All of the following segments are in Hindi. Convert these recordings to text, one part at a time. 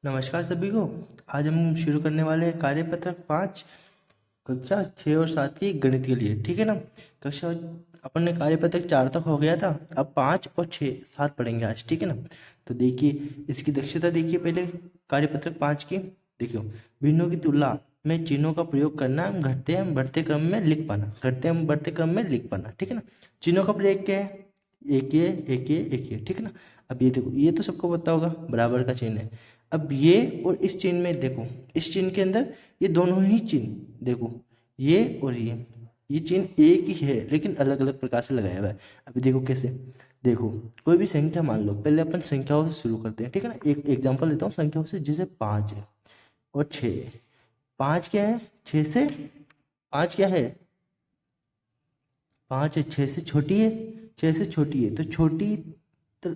नमस्कार सभी को। आज हम शुरू करने वाले हैं कार्यपत्रक 5 कक्षा 6 और 7 की गणित के लिए। ठीक है ना। कक्षा अपन ने कार्यपत्रक 4 तक हो गया था, अब 5 और 6 7 पढ़ेंगे आज। ठीक है ना। तो देखिए इसकी दक्षता देखिए पहले कार्यपत्रक 5 की। देखियो, भिन्नों की तुलना में चिन्हों का प्रयोग करना, घटते एवं बढ़ते क्रम में लिख पाना, घटते एवं बढ़ते क्रम में लिख पाना। ठीक है ना। चिन्हों का प्रयोग क्या है? एक ये एक ये एक ये। ठीक है ना। अब ये देखो, ये तो सबको पता होगा, बराबर का चिन्ह है। अब ये और इस चिन्ह में देखो, इस चिन्ह के अंदर ये दोनों ही चिन्ह देखो, ये और ये चिन्ह एक ही है लेकिन अलग अलग प्रकार से लगाया हुआ है। अभी देखो कैसे, देखो कोई भी संख्या मान लो, पहले अपन संख्याओं से शुरू करते हैं। ठीक है ना। एक एग्जांपल लेता हूँ संख्याओं से, जैसे 5 है और 6 है। 5 क्या है? 6 से, 5 क्या है? 5 है, 6 से छोटी है, 6 से छोटी है तो छोटी, तो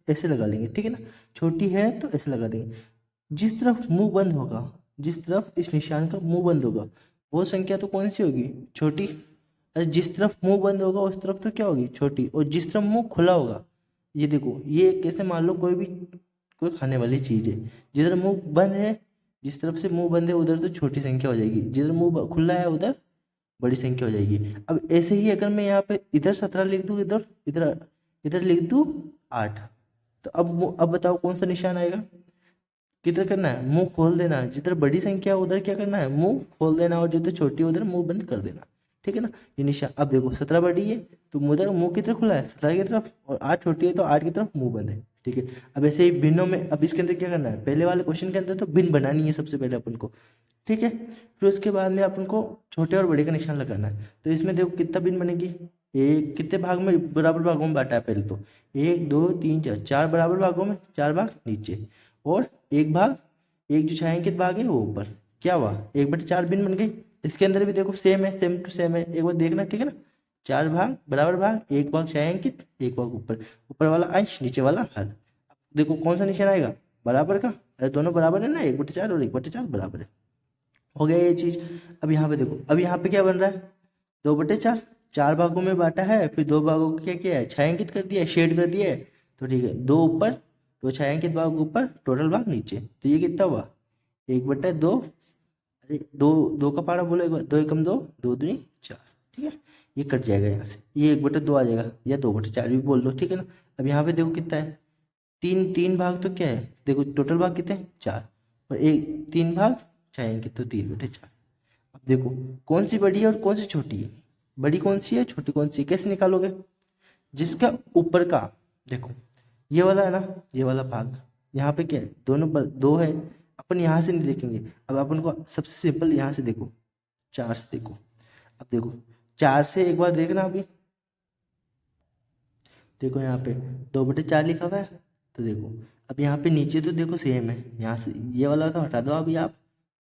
ऐसे लगा लेंगे। ठीक है ना। छोटी है तो ऐसे लगा देंगे। जिस तरफ मुंह बंद होगा, जिस तरफ इस निशान का मुंह बंद होगा, वो संख्या तो कौन सी होगी? छोटी। अरे जिस तरफ मुंह बंद होगा उस तरफ तो क्या होगी? छोटी। और जिस तरफ मुंह खुला होगा, ये देखो, ये कैसे मान लो कोई भी, कोई खाने वाली चीज़ है, जिधर मुंह बंद है, जिस तरफ से मुंह बंद है उधर तो छोटी संख्या हो जाएगी, जिधर मुंह खुला है उधर बड़ी संख्या हो जाएगी। अब ऐसे ही अगर मैं यहाँ पे इधर 17 लिख दूँ, इधर इधर इधर लिख दूँ 8, तो अब बताओ कौन सा निशान आएगा? किधर करना है? मुंह खोल देना है। जिधर बड़ी संख्या है उधर क्या करना है? मुंह खोल देना, और जिधर छोटी है उधर मुंह बंद कर देना। ठीक है ना। ये निशान, अब देखो 17 बड़ी है तो उधर मुंह की तरफ खुला है 17 की तरफ, और 8 छोटी है तो 8 की तरफ मुंह बंद है। ठीक है। अब ऐसे ही भिन्नों में, अब इसके अंदर क्या करना है? पहले वाले क्वेश्चन के अंदर तो भिन्न बनानी है सबसे पहले अपन को। ठीक है। फिर उसके बाद में अपन को छोटे और बड़े का निशान लगाना है। तो इसमें देखो कितना भिन्न बनेगी। एक कितने भाग में, बराबर भागों में बांटा है पहले तो, 1 2 3 4, 4 बराबर भागों में, 4 भाग नीचे, और एक भाग, एक जो छायांकित भाग है वो ऊपर। क्या हुआ? 1/4 भिन्न बन गई। इसके अंदर भी देखो सेम है, सेम टू सेम है, एक बार देखना। ठीक है ना। 4 भाग बराबर भाग, एक भाग छायांकित, एक भाग ऊपर, ऊपर वाला अंश नीचे वाला हर। देखो कौन सा निशान आएगा? बराबर का। अरे दोनों बराबर है ना, 1/4 और 1/4 बराबर है। हो गया ये चीज। अब यहाँ पे देखो, अब यहाँ पे क्या बन रहा है? 2/4, 4 भागों में बांटा है, फिर 2 भागों को क्या किया है? छायांकित कर दिया है, शेड कर दिया है। तो ठीक है, 2 ऊपर, 2 छायांकित भाग ऊपर, टोटल भाग नीचे। तो ये कितना हुआ? 1/2। अरे दो, दो का पारा बोलो एक बार, 2 एकम 2, 2 दूनी 4। ठीक है। ये कट जाएगा यहाँ से, ये 1/2 आ जाएगा, या 2/4 भी बोल लो। ठीक है ना। अब यहाँ पे देखो कितना है? तीन, 3 भाग तो क्या है? देखो टोटल भाग कितने हैं? 4, और एक 3 भाग छायांकित तो 3/4। अब देखो कौन सी बड़ी है और कौन सी छोटी है? बड़ी कौन सी है, छोटी कौन सी है? कैसे निकालोगे? जिसका ऊपर का, देखो ये वाला है ना, ये वाला भाग, यहाँ पे क्या है? दोनों पर 2 है। अपन यहाँ से नहीं देखेंगे, अब अपन को सबसे सिंपल यहाँ से देखो, 4 से देखो। अब देखो 4 से एक बार देखना। अभी देखो यहाँ पे 2/4 लिखा हुआ है, तो देखो अब यहाँ पे नीचे तो देखो सेम है, यहाँ से ये वाला तो हटा दो अभी आप,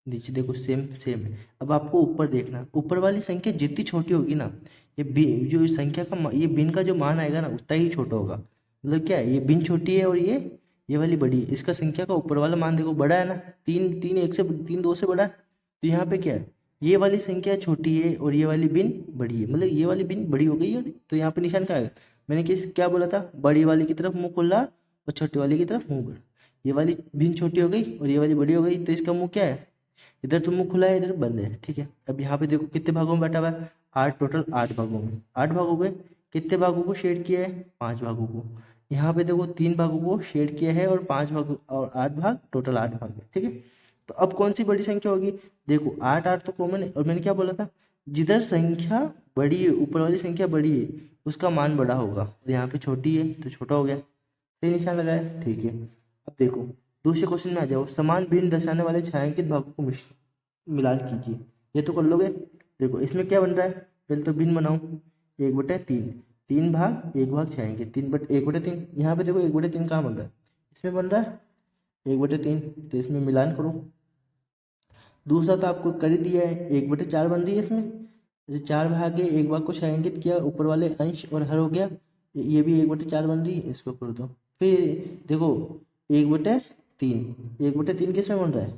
नीचे देखो सेम सेम है। अब आपको ऊपर देखना, ऊपर वाली संख्या जितनी छोटी होगी ना, ये जो संख्या का ये भिन्न का जो मान आएगा ना उतना ही छोटा होगा। मतलब क्या है? ये भिन्न छोटी है और ये वाली बड़ी है। इसका संख्या का ऊपर वाला मान देखो बड़ा है ना, 3 1 से 3 2 से बड़ा है। तो यहाँ पे क्या है? ये वाली संख्या छोटी है और ये वाली भिन्न बड़ी है, मतलब ये वाली भिन्न बड़ी हो गई है। तो यहाँ पे निशान क्या है? मैंने क्या बोला था? बड़ी वाली की तरफ मुंह खुला और छोटी वाली की तरफ मुंह बड़ा। ये वाली भिन्न छोटी हो गई और ये वाली बड़ी हो गई, तो इसका मुंह क्या है? इधर तो मुंह खुला है, इधर बंद है। ठीक है। अब यहाँ पे देखो कितने भागों में बांटा हुआ है? 8, टोटल 8 भागों में, 8 भाग हो गए। कितने भागों को शेड किया है? 5 भागों को। यहाँ पे देखो 3 भागों को शेड किया है, और 5 भाग और 8 भाग, टोटल 8 भाग है। ठीक है। तो अब कौन सी बड़ी संख्या होगी? देखो 8 8 तो कॉमन है, और मैंने क्या बोला था? जिधर संख्या बड़ी है, ऊपर वाली संख्या बड़ी है, उसका मान बड़ा होगा, और यहाँ पे छोटी है तो छोटा हो गया। सही निशान लगाया। ठीक है। अब देखो दूसरे क्वेश्चन में आ जाओ। समान भिन्न दर्शाने वाले छायांकित भागों को मिलान कीजिए। ये तो कर लोगे। देखो इसमें क्या बन रहा है? पहले तो भिन्न बनाओ। 1/3, 3 भाग, 1 भाग छायांकित, 1/3। यहाँ पे देखो 1/3 कहाँ बन रहा है? इसमें बन रहा है 1/3, तो इसमें मिलान करो। दूसरा तो आपको कर ही दिया है, 1/4 बन रही है इसमें। जैसे 4 भाग है, 1 भाग को छायांकित किया, ऊपर वाले अंश और हर हो गया। ये भी 1/4 बन रही है, इसको कर दो। फिर देखो 1/3, 1/3 किस में बन रहा है?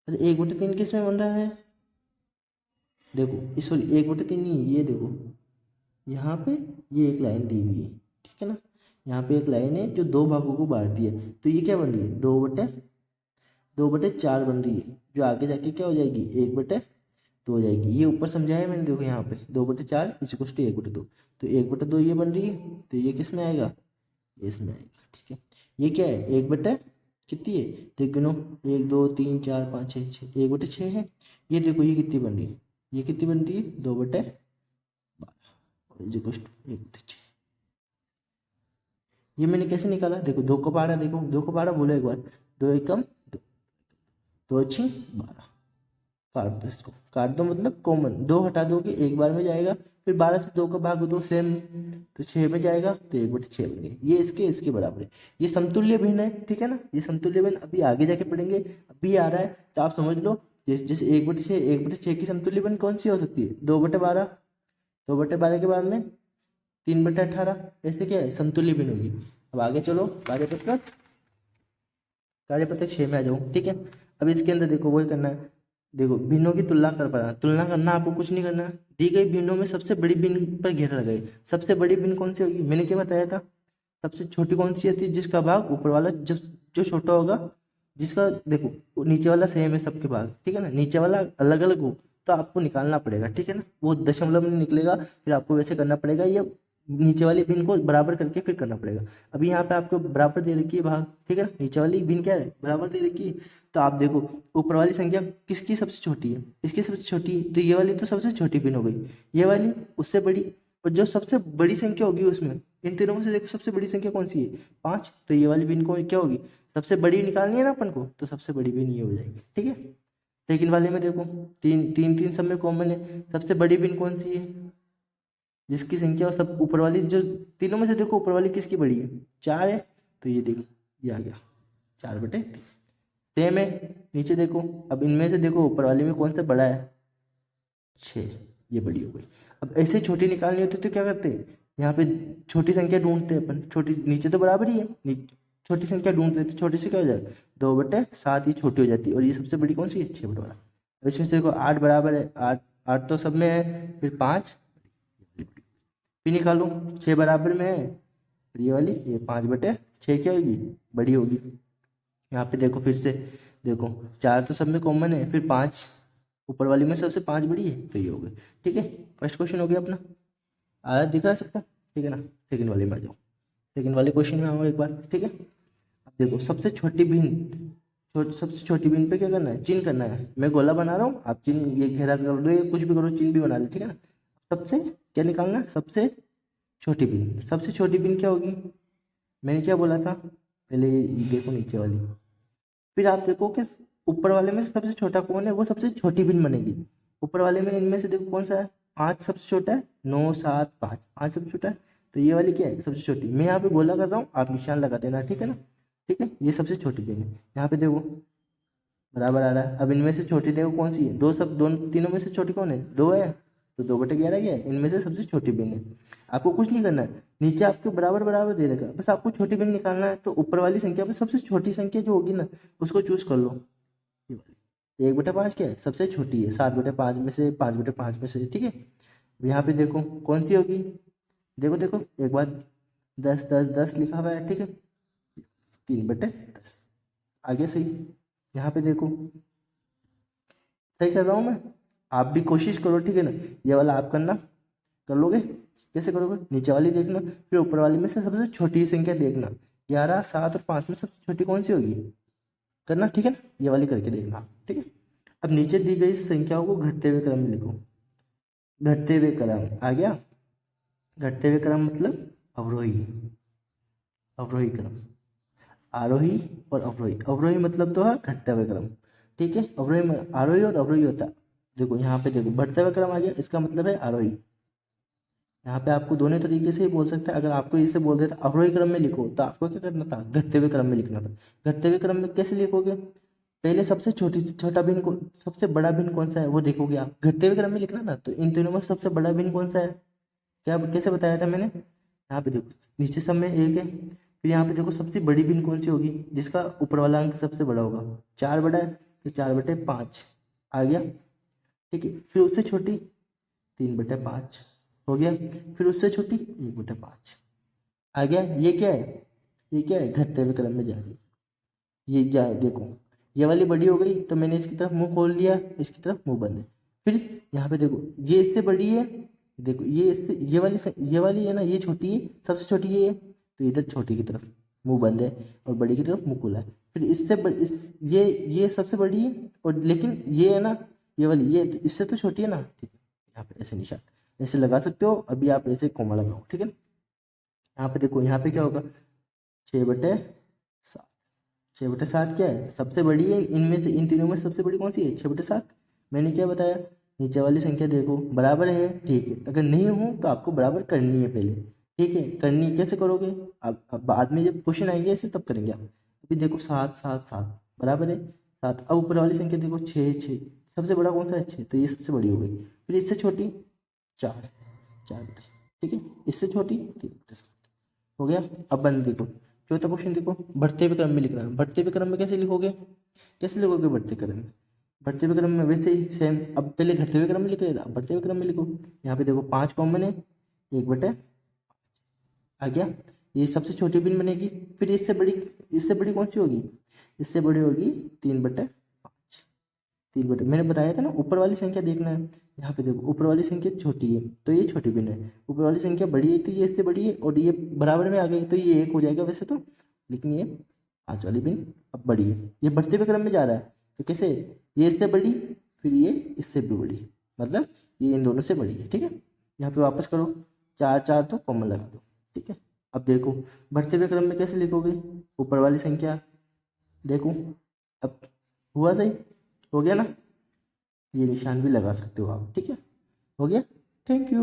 अरे 1/3 किस में बन रहा है? देखो सॉरी 1/3 नहीं, ये देखो यहाँ पे ये एक लाइन दी हुई है। ठीक है ना। यहाँ पे एक लाइन है जो 2 भागों को बांट दी है, तो ये क्या बन रही है? 2/4। 2/4 बन रही है, जो आगे जाके क्या हो जाएगी 1/2 हो जाएगी। ये ऊपर समझाया है मैंने, देखो यहाँ पे 2/4 इज इक्वल टू 1/2, तो 1/2 ये बन रही है, तो ये किस में आएगा, इसमें आएगा। ठीक है, ये क्या है 1/, कितनी है देख गिनो, 1 2 3 4 5 6 6, 1/6 है। ये देखो ये कितनी बन रही है, ये कितनी बन रही है 2/12 इज इक्वल टू 1/6। ये मैंने कैसे निकाला, देखो 2 को पारा, देखो 2 को पारा बोलो एक बार, 2 एकम 2, 2 अच्छी 12, काट दो इसको, काट दो मतलब कॉमन, 2 हटा दोगे एक बार में जाएगा, फिर 12 से 2 का भाग दो सेम, तो 6 में जाएगा, तो 1/6 बन गया। ये इसके बराबर है, ये समतुल्य भिन्न है। ठीक है ना, ये समतुल्य भिन्न अभी आगे जाके पढ़ेंगे, अभी आ रहा है तो आप समझ लो। जैसे 1/6 की समतुल्य भिन्न कौन सी हो सकती है, 2/12, 2/12 के बाद में 3/18, ऐसे क्या है समतुल्य भिन्न होगी। अब आगे चलो, कार्यपत्रक 6 में आ जाओ। ठीक है, अब इसके अंदर देखो वही करना है, देखो भिन्नों की तुलना कर पा, तुलना करना आपको कुछ नहीं करना है। दी गई भिन्नों में सबसे बड़ी भिन्न पर घेरा लगाए। सबसे बड़ी भिन्न कौन सी होगी, मैंने क्या बताया था, सबसे छोटी कौन सी होती है, जिसका भाग ऊपर वाला जब जो छोटा होगा, जिसका देखो नीचे वाला सेम है सबके भाग। ठीक है ना, नीचे वाला अलग अलग हो तो आपको निकालना पड़ेगा। ठीक है ना, वो दशमलव में निकलेगा, फिर आपको वैसे करना पड़ेगा, ये नीचे वाली भिन्न को बराबर करके फिर करना पड़ेगा। अभी यहाँ पे आपको बराबर दे रखी है भाग। ठीक है ना, नीचे वाली भिन्न क्या है बराबर दे रखी है, तो आप देखो ऊपर वाली संख्या किसकी सबसे छोटी है, इसकी सबसे छोटी है, तो ये वाली तो सबसे छोटी भिन्न हो गई, ये वाली उससे बड़ी, और जो सबसे बड़ी संख्या होगी उसमें इन तीनों में से देखो सबसे बड़ी संख्या कौन सी है 5, तो ये वाली भिन्न को क्या होगी, सबसे बड़ी निकालनी है ना अपन को, तो सबसे बड़ी भिन्न ये हो जाएगी। ठीक है, सेकंड वाले में देखो तीन तीन तीन सब में कॉमन है, सबसे बड़ी भिन्न कौन सी है, जिसकी संख्या और सब ऊपर वाली, जो तीनों में से देखो ऊपर वाली किसकी बड़ी है 4 है, तो ये देखो ये आ गया 4/3। सेम है नीचे देखो, अब इनमें से देखो ऊपर वाले में कौन सा बड़ा है 6, ये बड़ी हो गई। अब ऐसे छोटी निकालनी होती तो क्या करते हैं, यहाँ पे छोटी संख्या ढूंढते हैं अपन, छोटी नीचे तो बराबर ही है, छोटी संख्या ढूंढते हैं, तो छोटी से क्या हो जाएगा 2/7, ये छोटी हो जाती है, और ये सबसे बड़ी कौन सी है 6/12। अब इसमें से देखो 8 बराबर है, 8 8 तो सब में है, फिर 5 भी निकालो, 6 बराबर में है, फिर ये वाली ये 5/6 क्या होगी बड़ी होगी। यहाँ पे देखो फिर से देखो 4 तो सब में कॉमन है, फिर 5 ऊपर वाली में सबसे 5 बड़ी है, तो ये हो गई। ठीक है, फर्स्ट क्वेश्चन हो गया अपना, आ रहा है दिख रहा है सबको। ठीक है ना, सेकंड वाले में आ जाओ, सेकंड वाले क्वेश्चन में आओ एक बार। ठीक है, अब देखो सबसे छोटी भिन्न, सबसे छोटी भिन्न पे क्या करना है, चिन्ह करना है। मैं गोला बना रहा हूँ, आप चिन्ह ये घेरा कर दो, ये कुछ भी करो, चिन्ह भी बना ले। ठीक है ना, सबसे क्या निकालना है, सबसे छोटी भिन्न। सबसे छोटी भिन्न क्या होगी, मैंने क्या बोला था पहले, ये देखो नीचे वाली, फिर आप देखो कि ऊपर वाले में से सबसे छोटा कौन है, वो सबसे छोटी भिन्न बनेगी। ऊपर वाले में इनमें से देखो कौन सा है, 5 सबसे छोटा है, 9 7 5, 5 सबसे छोटा है, तो ये वाली क्या है सबसे छोटी। मैं यहाँ पे गोला कर रहा हूँ, आप निशान लगा देना। ठीक है ना, ठीक है, ये सबसे छोटी भिन्न है। यहाँ पे देखो बराबर आ रहा है। अब इनमें से छोटी देखो कौन सी है, दो सब दोनों तीनों में से छोटी कौन है 2 है, तो 2/11 क्या है, इनमें से सबसे छोटी भिन्न है। आपको कुछ नहीं करना है, नीचे आपके बराबर बराबर दे देगा, बस आपको छोटी भिन्न निकालना है। तो ऊपर वाली संख्या में सबसे छोटी संख्या जो होगी ना, उसको चूज कर लो। ये वाली 1/5 क्या है सबसे छोटी है, 7/5 में से, 5/5 में से। ठीक है, अब यहाँ पे देखो कौन सी होगी, देखो देखो एक बार 10 10 10 लिखा हुआ है। ठीक है, 3/10 आगे सही। यहाँ पे देखो सही कर रहा हूँ मैं, आप भी कोशिश करो। ठीक है ना, ये वाला आप करना, कर लोगे, कैसे करोगे, नीचे वाली देखना, फिर ऊपर वाली में से सबसे छोटी संख्या देखना, 11 7 और 5 में सबसे छोटी कौन सी होगी करना। ठीक है ना, ये वाली करके देखना। ठीक है, अब नीचे दी गई संख्याओं को घटते हुए क्रम में लिखो। घटते हुए क्रम आ गया, घटते हुए क्रम मतलब अवरोही, अवरोही क्रम, आरोही और अवरोही। अवरोही मतलब तो है घटते हुए क्रम। ठीक है, अवरोही में आरोही और अवरोही होता है। देखो यहाँ पे देखो बढ़ते हुए क्रम आ गया, इसका मतलब है आरोही। यहाँ पे आपको दोनों तरीके से ही बोल सकते हैं। अगर आपको इसे बोल देता अवरोही क्रम में लिखो, तो आपको क्या करना था, घटते हुए क्रम में लिखना था। घटते हुए क्रम में कैसे लिखोगे, पहले सबसे छोटा भिन्न को, सबसे बड़ा भिन्न कौन सा है वो देखोगे आप। घटते हुए क्रम में लिखना ना, तो इन तीनों में सबसे बड़ा भिन्न कौन सा है, क्या कैसे बताया था मैंने। यहाँ पे देखो नीचे सब में 1 है, फिर यहाँ पे देखो सबसे बड़ी भिन्न कौन सी होगी, जिसका ऊपर वाला अंक सबसे बड़ा होगा। 4 बड़ा है, तो 4/5 आ गया। ठीक है, फिर उससे छोटी 3/5 हो गया, फिर उससे छोटी 1/5 आ गया। ये क्या है, ये क्या है, घटते हुए क्रम में जा रही है। ये जाए देखो ये वाली बड़ी हो गई तो मैंने इसकी तरफ मुंह खोल लिया, इसकी तरफ मुंह बंद है। फिर यहाँ पे देखो ये इससे बड़ी है, देखो ये इससे ये वाली है ना, ये छोटी है, सबसे छोटी ये है, तो इधर छोटी की तरफ मुंह बंद है और बड़ी की तरफ मुंह खुला है। फिर ये सबसे बड़ी है, और लेकिन ये है ना, ये वाली ये इससे तो छोटी है ना, ठीक है। यहाँ पे ऐसे निशान ऐसे लगा सकते हो, अभी आप ऐसे कोमा लगाओ, ठीक है। यहाँ पे देखो, यहाँ पे क्या होगा, 6/7। 6/7 क्या है, सबसे बड़ी है इनमें से, इन तीनों में सबसे बड़ी कौन सी है, 6/7। मैंने क्या बताया, नीचे वाली संख्या देखो बराबर है, ठीक है। अगर नहीं हो तो आपको बराबर करनी है पहले, ठीक है। करनी कैसे करोगे, अब बाद में जब क्वेश्चन आएंगे ऐसे तब करेंगे आप। अभी देखो 7/7/7 बराबर है 7। अब ऊपर वाली संख्या देखो 6/6, सबसे बड़ा कौन सा है 6, तो ये सबसे बड़ी हो गई। फिर इससे छोटी 4, 4, ठीक है। इससे छोटी 3/7 हो गया। अब बन देखो चौथा क्वेश्चन देखो, बढ़ते हुए क्रम में लिखना है। बढ़ते हुए क्रम में कैसे लिखोगे, कैसे लिखोगे बढ़ते क्रम में, बढ़ते हुए क्रम में वैसे ही सेम। अब पहले घटते हुए क्रम में लिख रहे थे, अब बढ़ते हुए क्रम में लिखो। यहाँ पे देखो 5 कॉमन है, 1/5 आ गया, ये सबसे छोटी बिन बनेगी। फिर इससे बड़ी कौन सी होगी, इससे बड़ी होगी 3/5। 3/5 मैंने बताया था ना, ऊपर वाली संख्या देखना है। यहाँ पे देखो ऊपर वाली संख्या छोटी है तो ये छोटी बिन है, ऊपर वाली संख्या बड़ी है तो ये इससे बड़ी है, और ये बराबर में आ गई तो ये 1 हो जाएगा वैसे तो, लेकिन ये 5 वाली बिन अब बड़ी है। ये बढ़ते हुए क्रम में जा रहा है तो कैसे, ये इससे बड़ी, फिर ये इससे भी बड़ी, मतलब ये इन दोनों से बड़ी है, ठीक है। यहाँ पे वापस करो, 4 4 तो कॉमन लगा दो, ठीक है। अब देखो बढ़ते हुए क्रम में कैसे लिखोगे, ऊपर वाली संख्या देखो, अब हुआ सही, हो गया ना, ये निशान भी लगा सकते हो आप, ठीक है। हो गया, थैंक यू।